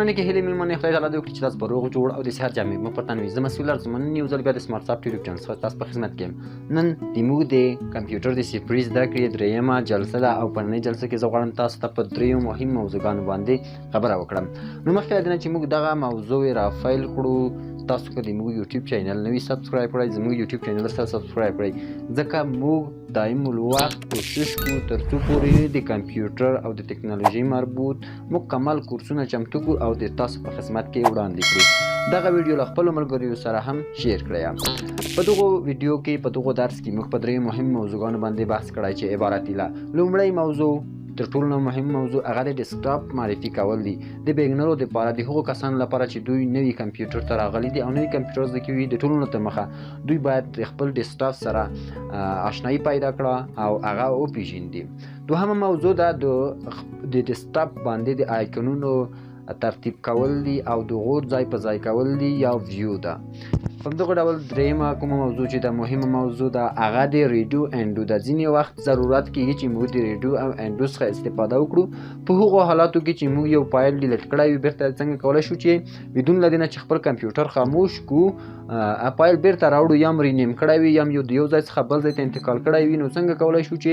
ژوند کې هیلې مې خدای تعالی دې وکړي چې تاسو به روغ جوړ او د صحت جامې مو پرتان وي. زه مسؤل ارزمن یو ځل بیا د سمارټ سافټ یوټیوب چینل څخه تاسو په خدمت کې یم. نن زموږ د کمپیوټر د صفري زده کړې درېیمه جلسه ده او په نننۍ جلسه کې زه غواړم تاسو ته په دریو مهم موضوعګانو باندې خبره وکړم. نو مخکې له دې نه چې موږ دغه موضوع رافایل کړو، تاسو که زموږ یوټیوب چینل نوي سبسکرایب کړئ، زموږ یوټیوب چینل سره سبسکرایب کړئ، ځکه موږ دایم الوقت کوشش کوو تر څو پورې د کمپیوټر او د ټکنالوژي مربوط مکمل کورسونه چمتو کړو او د تاسو په خدمت کې وړاندې کړو. دغه ویډیو له خپلو ملګریو سره هم شیر کړئ. په دغه ویډیو کې په دغه درس کې موږ په درې مهم موضوعګانو باندې بحث کړی چې عبارت دي له لومړی موضوع تر ټولو مهم موضوع هغه د ډیسکټاپ معرفي کول دي د بیګنرو دپاره، د هغو کسانو لپاره چې دوی نوي کمپیوټر ته راغلي دي او نوي کمپیوټر زده کوي. د ټولو نه تر مخه دوی باید د خپل ډیسکټاپ سره آشنایي پیدا کړه او هغه وپېژني. دوهمه موضوع ده د ډیسکټاپ باندې د آیکنونو ترتیب کول دي او د غور ځای په ځای کول دي یا ویو ده. په همدغه ډول درېیمه کومه موضوع چې د مهمه موضوع ده هغه د ریډیو انډو ده. ځینې وخت ضرورت کېږي چې موږ د ریډیو او انډو څخه استفاده وکړو. په هغو حالاتو کې چې موږ یو فایل ډیلیټ کړی وي بیرته څنګه کولی شو چې بدون له دې نه چې خپل کمپیوټر خاموش کړو فایل بیرته راوړو، یا م رینیم کړی وي یا م د یو ځای څخه بل ځای ته انتقال کړی وي، نو څنګه کولی شو چې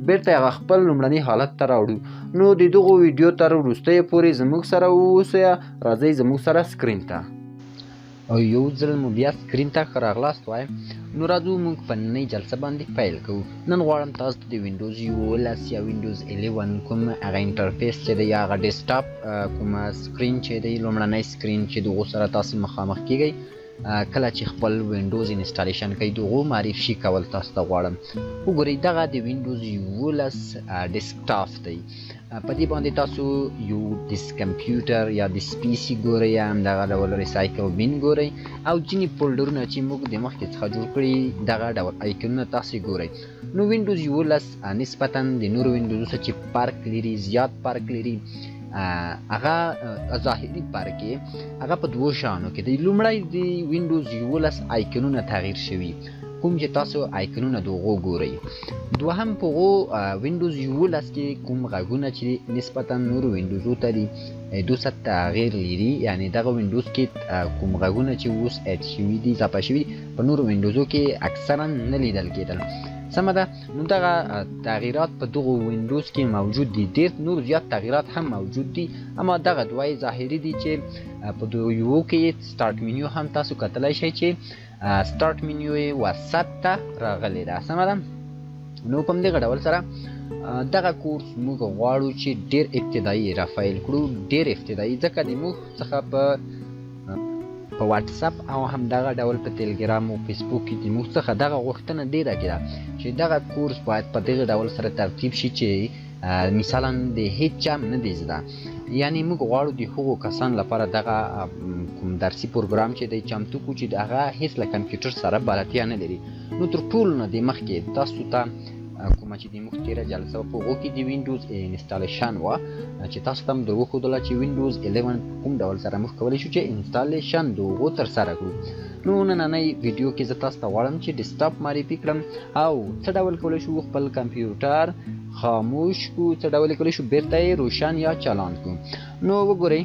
بیرته هغه خپل لومړني حالت ته راوړو. نو د دغو ویډیو تر وروستیو پورې زموږ سره واوسئ. راځئ زموږ سره سکرین ته او یو ځل مو بیا سکرین ته ښه راغلاست وایم. نو راځو موږ په نننۍ جلسه باندې پیل کوو. نن غواړم تاسو ته د وینډوز 11 یا وینډوز 11 کوم هغه انټرفیس چې دی یا هغه ډیسکټاپ کومه سکرین چې دی لومړنی سکرین چې دغو سره تاسو مخامخ کیږئ کله چې خپل وینډوز انسټالیشن کوي دغو معرفي کول تاسو ته غواړم. وګورئ دغه د وینډوز 11 ډیسکټاپ دی. په دې باندې تاسو یو دیس کمپیوټر یا دیس پی سی ګورئ یا همدغه ډول ریسایکل بین ګورئ او ځینې فولډرونه چې موږ د مخکې څخه جوړ کړي دغه ډول ایکنونه تاسو ګورئ. نو وینډوز 11 نسبتا د نورو وینډوزو څخه چې فرق لري، زیات فرق لري، هغه ظاهري فرق یې هغه په دوو شیانو کې دی. لومړی د وینډوز 11 ایکنونه تغییر شوي، کوم چې تاسو آیکنونه د هغو ګورئ. دوهم په هغو وینډوز 11 کې کوم غږونه چې نسبتا نورو وینډوزو ته دي دوی څه تغییر لري، یعنې دغه وینډوز کې کوم غږونه چې اوس اډ شوي دي اضافه شوي په نورو وینډوزو کې اکثرا نه لیدل کېدل. سمه ده. نو دغه تغییرات په دغو وینډوز کې موجود دي. ډېر نور زیات تغییرات هم موجود دي، اما دغه دوه ظاهري دي چې په یو کې سټارټ منیو هم تاسو کتلی شئ چې سټارټ منیو یې وسط ته راغلی ده. سمه ده. نو په همدغه ډول سره دغه کورس موږ غواړو چې ډېر ابتدایي رافایل کړو، ډېر ابتدایي، ځکه د موږ څخه په واتساپ او همدغه ډول په ټلګرام او فیسبوک کې د موږ څخه دغه غوښتنه ډېره کېده چې دغه کورس باید په دغه ډول سره ترتیب شي چې مثلا د هیڅ چا نه دی زده. یعنې موږ غواړو د هغو کسانو لپاره دغه کوم درسي پروګرام چې دی چمتو کړو چې د هغه هېڅ له کمپیوټر سره بلدتیا نه لري. نو تر ټولو نه د مخکې تاسو ته کومه چې د موږ تېره جلسه وه په هغو کې د وینډوز انسټالیشن وه چې تاسو ته هم در وښودله چې وینډوز 11 کوم ډول سره موږ کولی شو چې انسټالیشن د هغو ترسره کړو. نو نننۍ ویډیو کې زه تاسو ته غواړم چې ډیسکټاپ معرفي کړم او څه ډول کولی شو خپل کمپیوټر خاموش کړو، څه ډول کولی شو بیرته یې روشن یا چالان کړو. نو وګورئ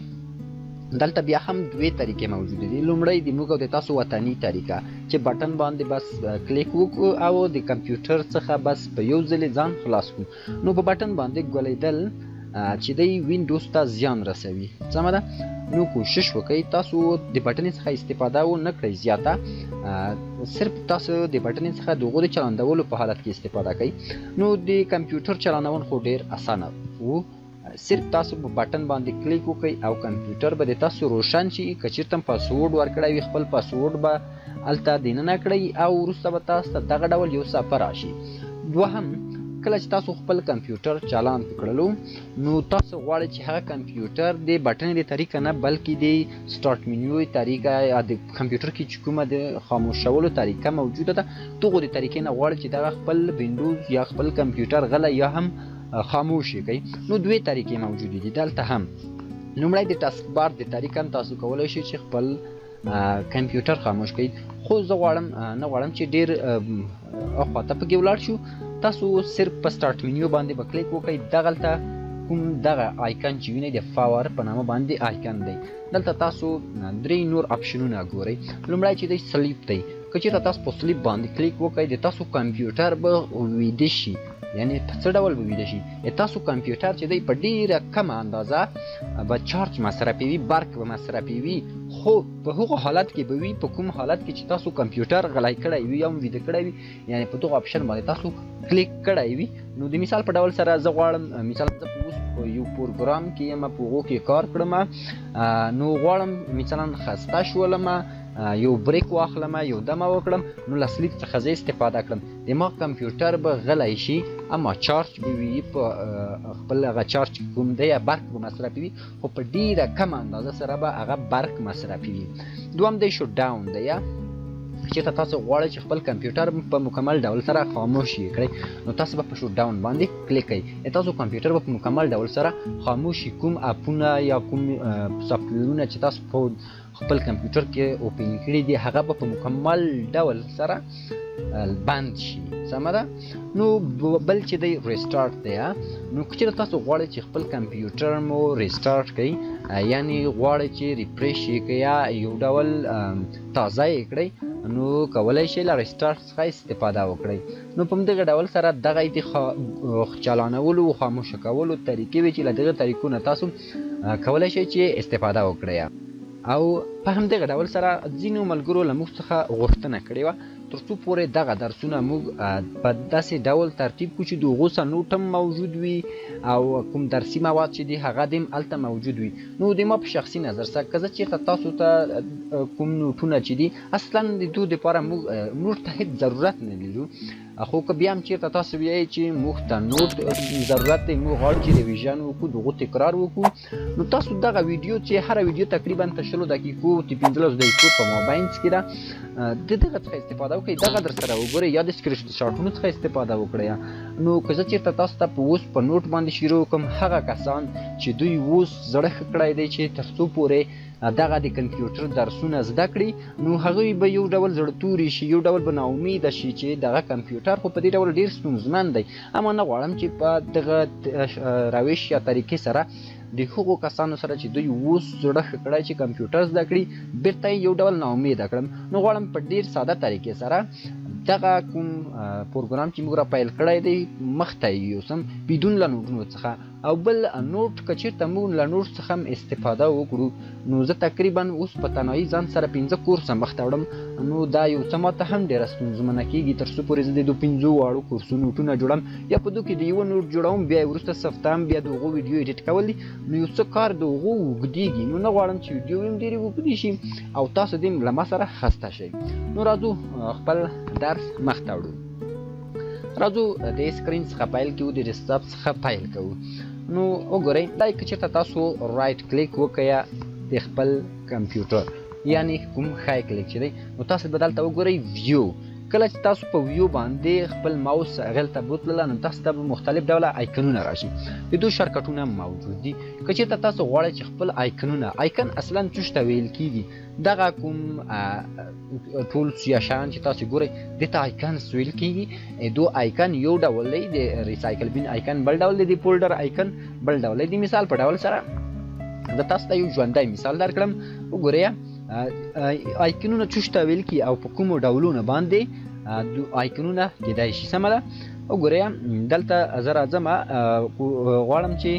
دلته بیا هم دوې طریقې موجودې دي. لومړی د موږ او د تاسو وطني طریقه چې بټن باندې بس کلیک وکړو او د کمپیوټر څخه بس په یو ځلې ځان خلاص کړو. نو په بټن باندې ګولیدل چې دی وینډوز ته زیان رسوي. سمه ده. نو کوشش وکړئ تاسو د بټن څخه استفاده ونه کړئ زیاته، صرف تاسو د بټن څخه د هغو د چلندولو په حالت کې استفاده کوئ. نو د کمپیوټر چلانول خو ډېر اسانه و، صرف تاسو په بټن باندې کلیک وکړئ او کمپیوټر به د تاسو روشن شي. که چېرته پاسورډ ورکړی وي خپل پاسورډ به هلته دننه کړئ او وروسته به تاسو ته دغه ډول یو صفحه راشي. دوهم کله چې تاسو خپل کمپیوټر چالان کړلو نو تاسو غواړئ چې هغه کمپیوټر د بټن د طریقه نه بلکې د سټارټ منیو طریقه یا د کمپیوټر کې چې کومه د خاموشولو طریقه موجوده ده دغو د طریقې نه غواړئ چې دغه خپل وینډوز یا خپل کمپیوټر غلی یا هم خاموش یې کوي. نو دوې طریقې موجودې دي دلته هم. لومړی د ټاسک بار د طریقه هم تاسو کولی شئ چې خپل کمپیوټر خاموش کړئ، خو زه نه غواړم چې ډېر اخواته پکې ولاړ شو. تاسو صرف په سټارټ منیو باندې به کلیک وکړئ، دغلته کوم دغه آیکن چې وینئ د فاور په نامه باندې آیکن دی. دلته تاسو 3 نور اپشنونه ګورئ. لومړی چې دی سلیپ دی. که چېرته تاسو په سلیپ باندې کلیک وکړئ د تاسو کمپیوټر به ویده شي، یعنی په څه ډول به ویده شي؟ تاسو کمپیوټر چې دی په ډېره کمه اندازه به چارج مصرفوي، برق به مصرفوي، خو په هغو حالت کې به وي په کوم حالت کې چې تاسو کمپیوټر غلی کړی وي یا هم ویده کړی وي، یعنی په دغو اپشن باندې تاسو کلیک کړی وي. نو د مثال په ډول سره زه غواړم مثال زه اوس په یو پروګرام کې یم، په هغو کې کار کړم، نو غواړم مثلا خسته شولم، یو بریک واخلم، یو دمه وکړم، نو له سلیپ څخه زه استفاده کړم. دما کمپیوټر به غلی شي، اما چارج به وي په خپل هغه چارج کوم دی یا برق به مصرفوي، خو په ډېره کمه اندازه سره به هغه برق مصرفوي. دوم دی شوت ډاون دی. یا چېرته تاسو غواړئ چې خپل کمپیوټر په مکمل ډول سره خاموش یې کړئ، نو تاسو به په شوت ډاون باندې کلیک کړئ. تاسو کمپیوټر به په مکمل ډول سره خاموش کوم اپونه یا کوم سافټویرونه چې تاسو په خپل کمپیوټر کې اوپن کړي دي هغه به په مکمل ډول سره بند شي. سمه ده؟ نو بل چې دی ریسټارټ دی. نو که چېرته تاسو غواړئ چې خپل کمپیوټر مو ریسټارټ کړئ، یعنی غواړئ چې ریفریش یې کړئ یا یو ډول تازه یې کړئ، نو کولی شئ له ریسټارټ څخه استفاده وکړئ. نو په همدغه ډول سره دغه د چالانولو او خاموشه کولو طریقې وي چې له دغه طریقو نه تاسو کولی شئ چې استفاده وکړئ. او په همدغه ډول سره ځینو ملګرو له موږ څخه غوښتنه کړې وه تر څو پورې دغه درسونه موږ په داسې ډول ترتیب کړو چې د هغو څخه نوټ هم موجود وي او کوم درسي مواد چې دي هغه دې هم هلته موجود وي. نو د ما په شخصي نظر سره که زه چېرته تاسو ته کوم نوټونه چې دي اصلا د دوی دپاره موږ نوټ ته هېڅ ضرورت نه لرو، خو که بیا هم چېرته تاسو ویایئ چې موږ ته نوټ ضرورت دی، موږ غواړو چې ریویژن وکړو، د هغو تکرار وکړو، نو تاسو دغه ویډیو چې هره ویډیو تقریبا په 20 دقیقو 15 دقیقو په موباینس کې ده، د دغه څخه استفاده وکړئ، دغه در سره وګورئ یا د سکرین شاټونو څخه استفاده وکړئ. نو که زه چېرته تاسو ته په اوس په نوټ باندې شروع وکړم، هغه کسان چې دوی اوس زړه ښه کړی دی چې تر څو پورې دغه د کمپیوټر درسونه زده کړي، نو هغوی به یو ډول زړه توري شي، یو ډول به ناامیده شي چې دغه کمپیوټر خو په دې ډول ډېر ستونزمن دی. اما نه غواړم چې په دغه روش یا طریقې سره د هغو کسانو سره چې دوی اوس زړه ښه کړی چې کمپیوټر زده کړي بېرته یې یو ډول ناامیده کړم. نو غواړم په ډېر ساده طریقې سره دغه کوم پروګرام چې موږ را پیل کړی دی مخته یې یوسم بدون له نوټونو څخه. او بل نوټ که چېرته موږ له نوټ څخه هم استفاده وکړو، نو زه تقریبا اوس په تنهایي ځان سره 5 کورسه مخته وړم، نو دا یو څه ماته هم ډېره ستونزمنه کېږي تر څو پورې زه د 5 واړو کورسو نوټونه جوړم یا په دو کې د یوه نوټ جوړوم، بیا یې وروسته سفتم، بیا د هغو ویډیو ایډیټ کول دي، نو یو څه کار د هغو اوږدېږي. نو نه غواړم چې ویډیو هم ډېرې اوږدې شي او تاسو دې له ما سره خسته شئ. نو راځو خپل درس مخته وړو. راځو د سکرین څخه پیل کوو، د ډیسکټاپ څخه پیل کوو. نو وګورئ دا که چېرته تاسو رایټ کلیک وکړئ د خپل کمپیوټر، یعنی کوم ښی کلیک چې دی، نو تاسو به دلته وګورئ ویو. کله چې تاسو په ویو باندې خپل ماوس هغې ته بوتلله، نو تاسو ته به مختلف ډوله آیکنونه راشي، د دوی شارکټونه هم موجود دي. که چېرته تاسو غواړئ چې خپل آیکنونه، آیکن اصلا څه ته ویل کېږي، دغه کوم ټولس یا شیان چې تاسو ګورئ دې ته آیکنس ویل کېږي. دو آیکن یو ډول دی، د ریسایکل بین آیکن بل ډول دی، د فولډر آیکن بل ډول دی. د مثال په ډول سره زه تاسو ته یو ژوندی مثال درکړم. وګورئ آیکنونه څه ته ویل کېږي او په کومو ډولونو باندې آیکنونه کېدای شي. سمه ده؟ وګورئ دلته زه راځم، غواړم چې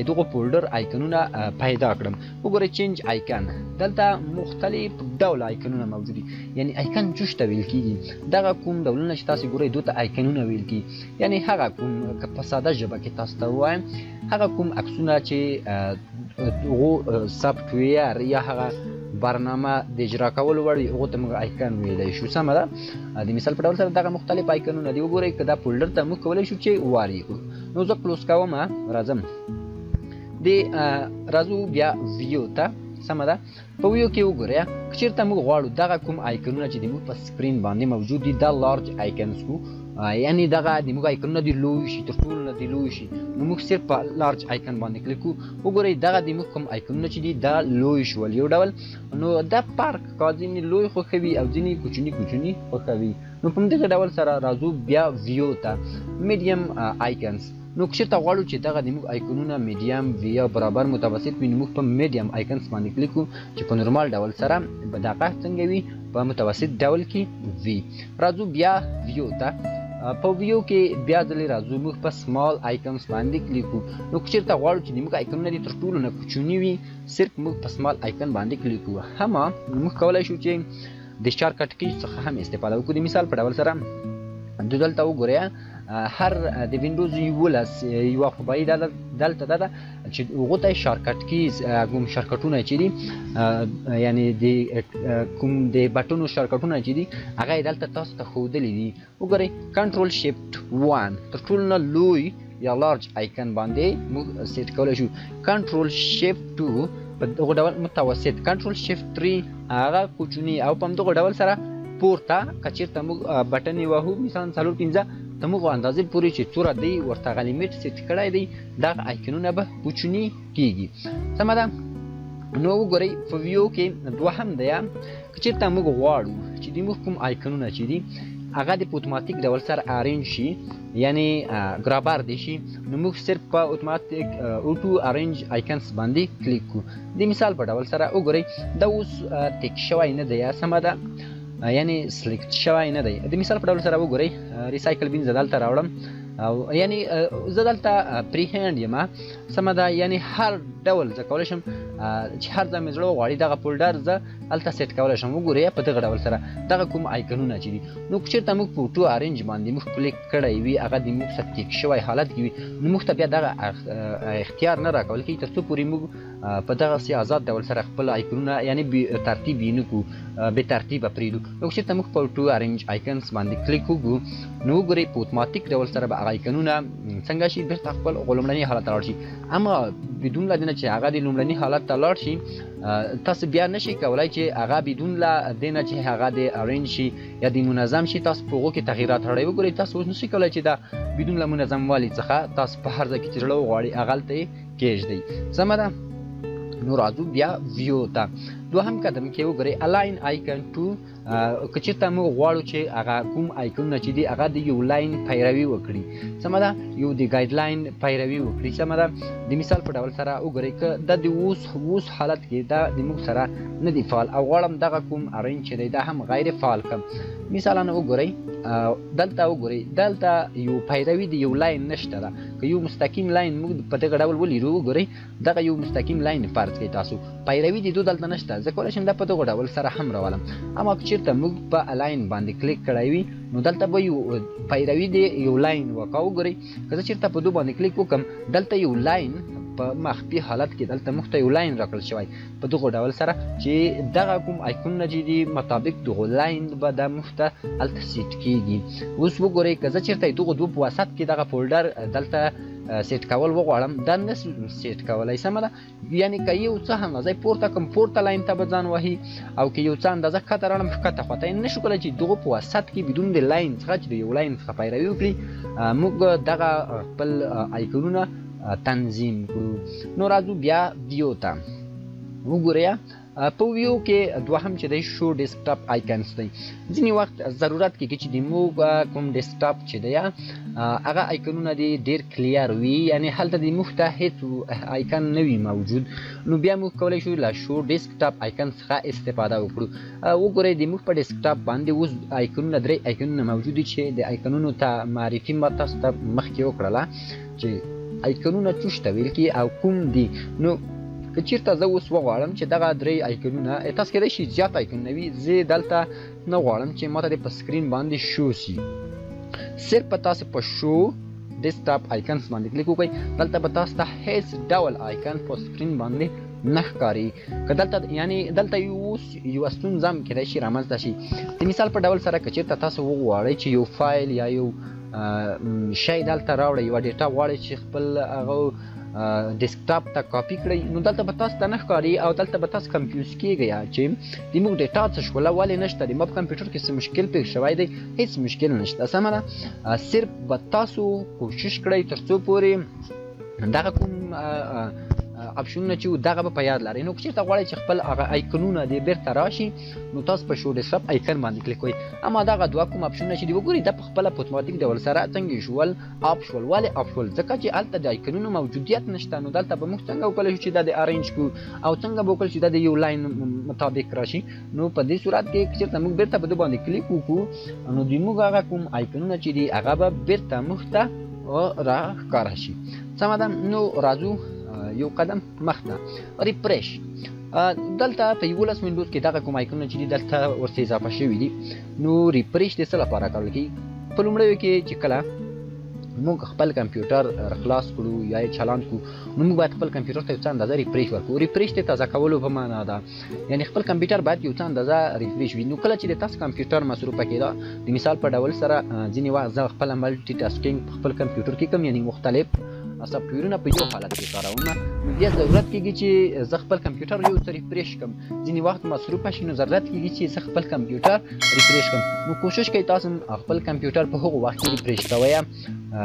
دغه فولډر آیکنونه پیدا کړم. وګورئ چینج آیکن، دلته مختلف ډول آیکنونه موجود دي، یعنی آیکن څه ته ویل کېږي. دغه کوم ډولونه چې تاسو ګورئ دوی ته آیکنونه ویل کېږي، یعنی هغه کوم که په ساده ژبه کې تاسو ته ووایم هغه کوم عکسونه چې هغو سافټویر یا هغه برنامه د اجرا کولو وړ وي هغو ته موږ آیکن ویلی شو. سمه ده؟ د مثال په ډول سره دغه مختلف آیکنونه دي. وګورئ که دا فولډر ته موږ کولی شو چې وارې کړو. نو زه کلوز کوم، راځم راځو بیا ویو ته. سمه ده؟ په ویو کې وګورئ که چېرته موږ غواړو دغه کوم آیکنونه چې د موږ په سکرین باندې موجود دي دا لارج آیکنس کو، یعنی دغه د موږ آیکنونه دې لوی شي، تر ټولو نه دې لوی شي، نو موږ صرف په لارج آیکن باندې کلیک کوو. وګورئ دغه د موږ کوم آیکنونه چې دي دا لوی شول یو ډول. نو دا فرق کا ځینې لوی خوښوي او ځینې کوچني خوښوي. نو په همدغه ډول سره راځو بیا ویو ته، میډیم آیکنس. نو که چېرته غواړو چې دغه زموږ آیکنونه میډیم وي یا برابر متوسط وي نو موږ په میډیم آیکنس باندې کلیک کوو چې په نورمال ډول سره به دغه څنګه وي په متوسط ډول کې وي. راځو بیا ویو ته. په ویو کې بیا ځلې راځو موږ په سمال آیکنس باندې کلیک کوو. نو که چېرته غواړو چې زموږ آیکنونه دې تر ټولو نه کوچني وي صرف موږ په سمال آیکن باندې کلیک کوو. همه موږ کولی شو چې د شارټکټ کی څخه هم استفاده وکړو. د مثال په ډول سره دلته وګورئ هر د وینډوز 11 یوه خوبایي دلته ده چې هغو ته شارټکټ کیز کوم شارټکټونه چې دي یعنې د کوم د بټنو شارټکټونه چې دي هغه یې دلته تاسو ته ښودلي دي. وګورئ کنټرول شیفټ 1 تر ټولو نه لوی یا لارج آیکن باندې موږ سیټ کولی شو. کنټرول شیفټ 2 په دغه ډول متوسط، کنټرول شیفټ 3 هغه کوچني او په همدغه ډول سره پورته که چېرته موږ بټن یې وهو مثلا 4-5 د موږ اندازې پورې چې څومره دی ورته هغه لیمیټ سیټ کړی دی دغه آیکنونه به کوچني کېږي. سمه ده. نو وګورئ په ویو کې دوهم دی که چېرته موږ غواړو چې د موږ کوم آیکنونه چې دي هغه د په اتوماتیک ډول سره ارینج شي یعنی ګرابر دی شي نو موږ صرف په اتوماتیک اوټو ارینج آیکنس باندې کلیک کوو. د مثال په ډول سره وګورئ دا اوس ټیک شوی نه دی. سمه ده یعنی سلیکټ شوی نه دی. د مثال په ډول سره وګورئ ریسایکل بین زه دلته راوړم او یعنی زه دلته پری هینډ یم. سمه ده. یعنی هر ډول زه کولی شم چې هر ځای مې زړه وغواړي دغه فولډر زه هلته سیټ کولی شم. وګورئ په دغه ډول سره دغه کوم آیکنونه چې دي نو که چېرته موږ په اوټو ارینج باندې موږ کلیک کړی وي هغه د موږ څخه ټیک شوی حالت کې وي نو موږ ته بیا دغه اختیار نه راکول کېږي تر څو پورې موږ په دغسې آزاد ډول سره خپل آیکنونه یعنې بې ترتیب یې نه کړو بې ترتیبه پرېږدو. نو که چېرته موږ په اوټو ارینج آیکنس باندې کلیک وکړو نو وګورئ په اتوماتیک ډول سره به هغه آیکنونه څنګه شي بېرته خپل لومړني حالت ته لاړ شي. اما بدون له دې نه چې هغه د لومړني حالت ته لاړ شي تاسو بیا نشئ کولی چې هغه بدون له دې نه چې هغه د ارینج شي یا د منظم شي تاسو په هغو کې تغییرات راوړئ. وګورئ تاسو اوس نشئ کولی چې دا بدون له منظموالي څخه تاسو په هر ځای کې چې زړه وغواړئ هغلته یې کېږدئ. سمه ده. نو راځو بیا ویو ته. دوهم قدم کې وګورئ الاین آیکن ټو. که چېرته موږ غواړو چې هغه کوم آیکنونه چې دي هغه د یو لاین پیروي وکړي. سمه ده. یو د ګایډلاین پیروي وکړي. سمه ده. د مثال په ډول سره وګورئ که دا د اوس حالت کې دا د موږ سره نه دی فعال او غواړم دغه کوم ارینج چې دی دا هم غیر فعال کړم. مثلا وګورئ دلته وګورئ دلته یو پیروي د یو لاین نشته ده. که یو مستقیم لاین موږ په دغه ډول ولیرو وګورئ دغه یو مستقیم لاین فرض کړئ تاسو پیروي د دو دلته نشته. زه کولی شم دا په دغه ډول سره هم راولم. اما که چېرته موږ په الاین باندې کلیک کړی وي نو دلته به یو پیروي د یو لاین وکړه. وګورئ که زه چېرته په دو باندې کلیک وکړم دلته یو لاین په مخفي حالت کې دلته موږ ته یو لاین راکړل شوی په دغه ډول سره چې دغه کوم آیکونونه چې دي مطابق دغه لاین به دا موږ ته هلته سیټ کېږي. اوس وګورئ که زه چېرته دغه دوه په وسط کې دغه فولډر دلته سیټ کول وغواړم دا نه سیټ کولی. سمه ده. یعنې که یو څه اندازه پورته کړم پورته لاین ته به ځان وهي او که یو څه اندازه ښکته راوړم ښکته خواته یې نشو کولی چې دغه په وسط کې بدون د لاین څخه چې د یو لاین څخه پیروي وکړي موږ دغه خپل آیکنونه تنظیم کړو. نو راځو بیا ویو ته. وګورئ په ویو کې دوهم چې دی شو ډیسکټاپ آیکنس دی. ځینې وخت ضرورت کېږي چې د موږ کوم ډیسکټاپ چې دی هغه آیکنونه دې ډېر کلیر وي یعنې هلته د موږ ته هېڅ آیکن نه وي موجود نو بیا موږ کولی شو له شو ډیسکټاپ آیکن څخه استفاده وکړو. وګورئ د موږ په ډیسکټاپ باندې اوس آیکنونه 3 آیکنونه موجود دي چې د آیکنونو ته معرفي ما تاسو ته مخکې وکړله چې آیکنونه څه ته ویل کېږي او کوم دي. نو که چېرته زه اوس وغواړم چې دغه 3 آیکنونه تاسو کېدای شي زیات آیکنونه وي زه دلته نه غواړم چې ماته د په سکرین باندې شو سي. صرف په تاسو په شو ډیسکټاپ آیکنس باندې کلیک وکړئ دلته به تاسو ته هیڅ ډول آیکن په سکرین باندې نه ښکاري. که دلته یعنې دلته یوه ستونزه هم کېدای شي رامنځته شي. د مثال په ډول سره که چېرته تاسو وغواړئ چې یو فایل یا یو شی دلته راوړئ یوه ډیټا غواړئ چې خپل هغه ډیسکټاپ ته کاپي کړئ نو دلته به تاسو ته نه ښکاري او دلته به تاسو کنفیوز کېږئ چې د موږ ډیټا څه شوله ولې نشته د ما په کمپیوټر کې څه مشکل پېښ شوی دی. هېڅ مشکل نشته. سمه ده. صرف به تاسو کوشش کړئ تر څو پورې دغه کوم اپشنونه چې دغه په یاد لرئ. نو که چېرته غواړئ چې خپل هغه آیکنونه دې بیرته راشي نو تاسو په شو ډسکټاپ آیکن باندې کلیک کوئ. اما دغه دوه کوم اپشنونه چې دي وګورئ دا په خپله په اتوماتیک ډول سره څنګه شول اپ شول. ولې اپ شول؟ ځکه چې هلته د آیکنونو موجودیت نشته. نو دلته به موږ څنګه وکولی شو چې دا د ارینج کړو او څنګه به وکړو چې دا د یو لاین مطابق راشي. نو په دې صورت کې که چېرته موږ بیرته په دې باندې کلیک وکړو نو د موږ هغه کوم آیکنونه چې دي هغه به بیرته موږ ته راښکاره شي. سمه ده. نو راځو یو قدم مخته. ریفریش دلته په 11 وینډوز کې دغه کوم آیکنونه چې دي دلته ورته اضافه شوي دي. نو ریفریش د څه لپاره کول کېږي؟ په لومړیو کې چې کله موږ خپل کمپیوټر خلاص کړو یا یې چالان کړو نو موږ باید خپل کمپیوټر ته یو څه اندازه ریفریش ورکړو. ریفریش د تازه کولو په معنا ده، یعنی خپل کمپیوټر باید یو څه اندازه ریفریش وي. نو کله چې د تاسو کمپیوټر مصروفه کېده د مثال په ډول سره ځینې وخت زه خپله ملټي ټاسکینګ په خپل کمپیوټر کې کوم، یعنی مختلف سافټویرونه په یو حالت کې کاروم. نو بیا ضرورت کېږي چې زه خپل کمپیوټر یو څه ریفریش کړم. ځینې وخت مصروفه شي نو ضرورت کېږي چې زه خپل کمپیوټر ریفریش کړم. نو کوشش کوئ تاسو خپل کمپیوټر په هغو وخت کې ریفریش کوئ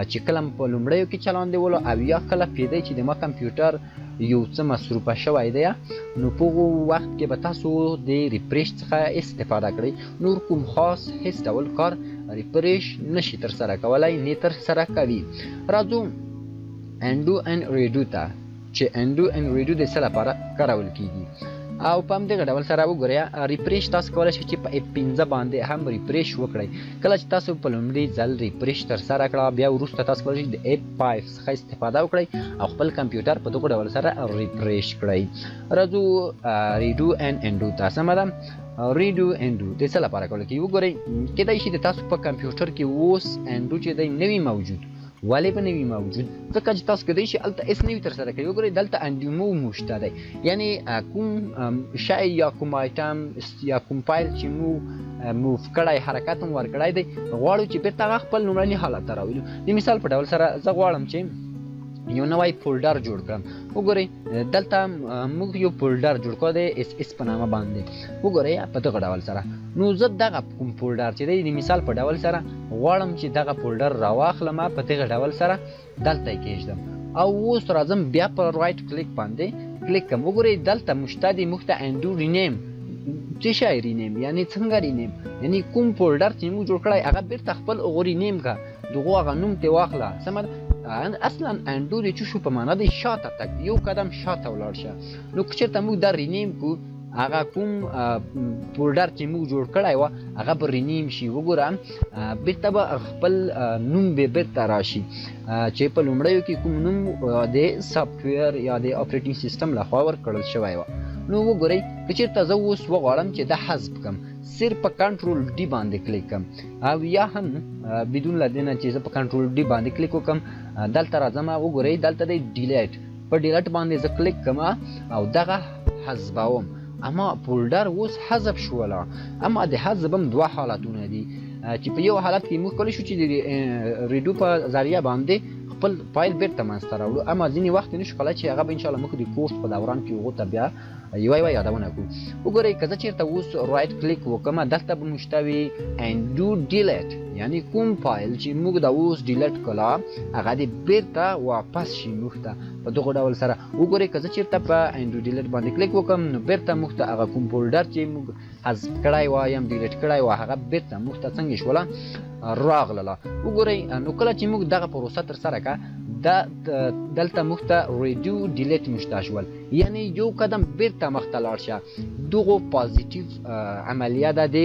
چې کله په لومړیو کې چلاندولو او یا کله پیدا چې د ما کمپیوټر یو څه مصروفه شوی دی نو په هغو وخت کې به تاسو د ریفریش څخه استفاده کړئ. نور کوم خاص هیڅ ډول کار ریفریش نشي ترسره کولی نه ترسره کوي. راځو انډو اینډ ریډو ته چې انډو اینډ ریډو د څه لپاره کارول کېږي او په همدغه ډول سره وګورئ. ریفریش تاسو کولی شئ چې په F15 باندې هم ریفریش وکړئ. کله چې تاسو په لومړي ځل ریفریش ترسره کړه بیا وروسته تاسو کولی شئ د F5 څخه استفاده وکړئ او خپل کمپیوټر په دغه ډول سره ریفریش کړئ. راځو ریډو اینډ انډو ته. سمه ده. ریډو انډو د څه لپاره کول کېږي؟ وګورئ کیدای شي د تاسو په کمپیوټر کې اوس انډو چې دی نه وي موجود. ولې به نه وي موجود؟ ځکه چې تاسو کیدای شي هلته هېڅ نه وي ترسره کوي. وګورئ دلته انډو مو شته دی، یعنی کوم شی یا کوم آیټم یا کوم فایل چې مو موف کړی حرکت هم ورکړی دی غواړو چې بیرته هغه خپل لومړني حالت ته راولو. د مثال په ډول سره زه غواړم چې یو نوی فولډر جوړ کړم. وګورئ دلته موږ یو فولډر جوړ کړو د SS په نامه باندې. وګورئ په دغه ډول سره نو زه دغه کوم فولډر چې دی د مثال په ډول سره غواړم چې دغه فولډر راواخلم په دغه ډول سره دلته یې کېږدم او اوس راځم بیا په رایټ کلیک باندې کلیک کوم. وګورئ دلته مشته دی موږ ته انډو رینیم څه شی رینیم، یعنی څنګه رینیم، یعنی کوم فولډر چې موږ جوړ کړی هغه بیرته خپل هغه رینیم کړه، دغه هغه نوم ترې واخله. سمه ده. اصلا انډو د څه شو په معنا دی شاته تګ، یو قدم شاته ولاړ شه. نو که چېرته موږ دا رینیم کړو هغه کوم فولډر چې موږ جوړ کړی وه هغه به رینیم شي. وګوره بیرته به خپل نوم به بیرته راشي چې په لومړیو کې کوم نوم د سافټویر یا د اپریټینګ سیسټم لخوا ورکړل شوی وه. نو وګورئ که چېرته زه اوس وغواړم چې دا حذف کړم صرف په کنټرول ډي باندې کلیک کړم او یا هم بدون له دې نه چې زه په کنټرول ډي باندې کلیک وکړم دلته راځم. وګورئ دلته دی ډیلیټ، په ډیلیټ باندې زه کلیک کړم او دغه حذفوم. اما فولډر اوس حذف شوله. اما د حذف هم دوه حالتونه دي چې په یو حالت کې موږ کولی شو چې د ریډو په ذریعه باندې خپل فایل بیرته منځته راوړو. اما ځینې وخت نشو کولی چې هغه به انشاءالله موږ د کورس په دوران کې هغو ته بیا یوه یادونه کړو. وګورئ که زه چېرته اوس رایټ کلیک وکړم دلته به موږ شته وي انډو ډیلیټ، یعنی کوم فایل چې موږ د اوس ډیلیټ کړه هغه دې بیرته واپس شي موږ ته په دغه ډول سره. وګورئ که زه چېرته په انډو ډیلیټ باندې کلیک وکړم نو بیرته موږ ته هغه کوم فولډر چې موږ حذف کړی وه یا ډیلیټ کړی وه هغه بیرته موږ ته څنګه شوله راغلله. وګورئ نو کله چې موږ دغه پروسه ترسره کړه دلته موږ ته ریډو ډیلیټ مشته شول، یعنی یو قدم بیرته مخته لاړ شه. دغه پازیټیو عملیه ده د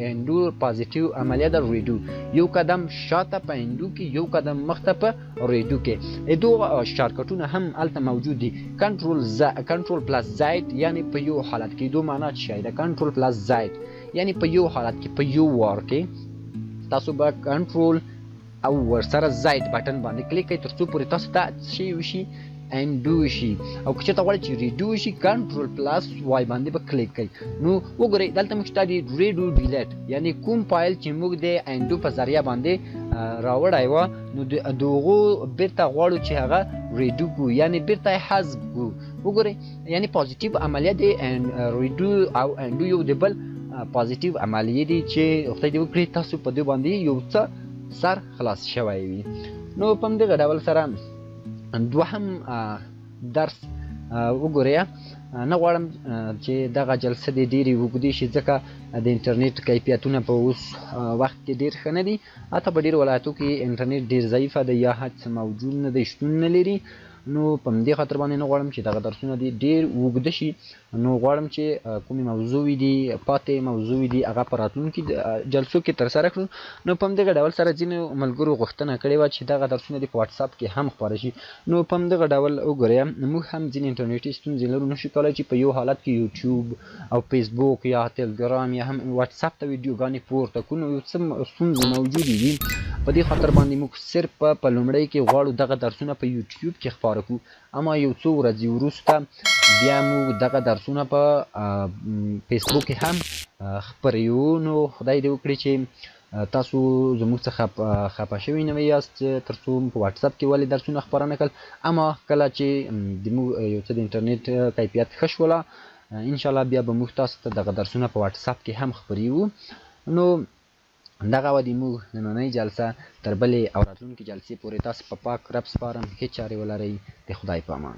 انډو، پازیټیو عملیه ده ریډو. یو قدم شاته په انډو کې، یو قدم مخته په ریډو کې. دغه شارکټونه هم هلته موجود دي. کنټرول پلس زائد یعنی په یو حالت کې دو معنا څه شی ده. کنټرول پلس زائد یعنی په یو حالت کې په یو وار کې تاسو به کنټرول او ورسره زائد بټن باندې کلیک کوئ تر څو پورې تاسو ته شی وشي انډو شي. او که چېرته غواړئ چې ریډو شي کنټرول پلس وای باندې به کلیک کوئ. نو وګورئ دلته موږ شته دي ریډو ډیلیټ، یعنی کوم فایل چې موږ د انډو په ذریعه باندې راوړی وه نو د هغو بیرته غواړو چې هغه ریډو کړو، یعنی بیرته یې حذف کړو. وګورئ یعنی پازیټیو عملیه د ریډو او انډو یو د بل پازیټیو عملیې دي چې خدای دې وکړي تاسو په دې باندې یو څه سر خلاص شوی وي. نو په همدغه ډول سره دوهم درس وګورئ. نه غواړم چې دغه جلسه دې ډېرې اوږدې شي ځکه د انټرنیټ کیفیتونه په اوس وخت کې ډېر ښه نه دي. حتی په ډېرو ولایتو کې انټرنیټ ډېر ضعیفه دی یا هڅه موجود نه دی، شتون نه لري. نو په همدې خاطر باندې نه غواړم چې دغه درسونه دې ډېر اوږده شي. نو غواړم چې کومې موضوعې دي، پاتې موضوعې دي، هغه په راتلونکي جلسو کې ترسره کړو. نو په همدغه ډول سره ځینو ملګرو غوښتنه کړې وه چې دغه درسونه دې په واتساپ کې هم خپاره شي. نو په همدغه ډول وګورئ، موږ هم ځینې انټرنیټي ستونزې لرو، نشو کولی چې په یو حالت کې یوټیوب او فیسبوک یا تلګرام یا هم واتساپ ته ویډیوګانې پورته کړو. نو یو څه ستونزې موجودې دي. په دې خاطر باندې موږ صرف په لومړۍ کې غواړو دغه درسونه په یوټیوب کې خپاره کړو، اما یو څو ورځې وروسته بیا موږ دغه درسونه په فیسبوک کې هم خپروو. نو خدای دې وکړي چې تاسو زموږ څخه خفه شوي نه یاست تر څو په واتساپ کې ولې درسونه خپاره نه کړل. اما کله چې زموږ یو څه د انټرنیټ کیفیت ښه شوله، انشاءالله بیا به موږ تاسو ته دغه درسونه په واتساپ کې هم خپروو. نو دغه وه د موږ نننۍ جلسه. تر بلې او راتلونکې جلسې پورې تاسو په پاک رب سپارم. ښې چارې ولرئ. د خدای په امان.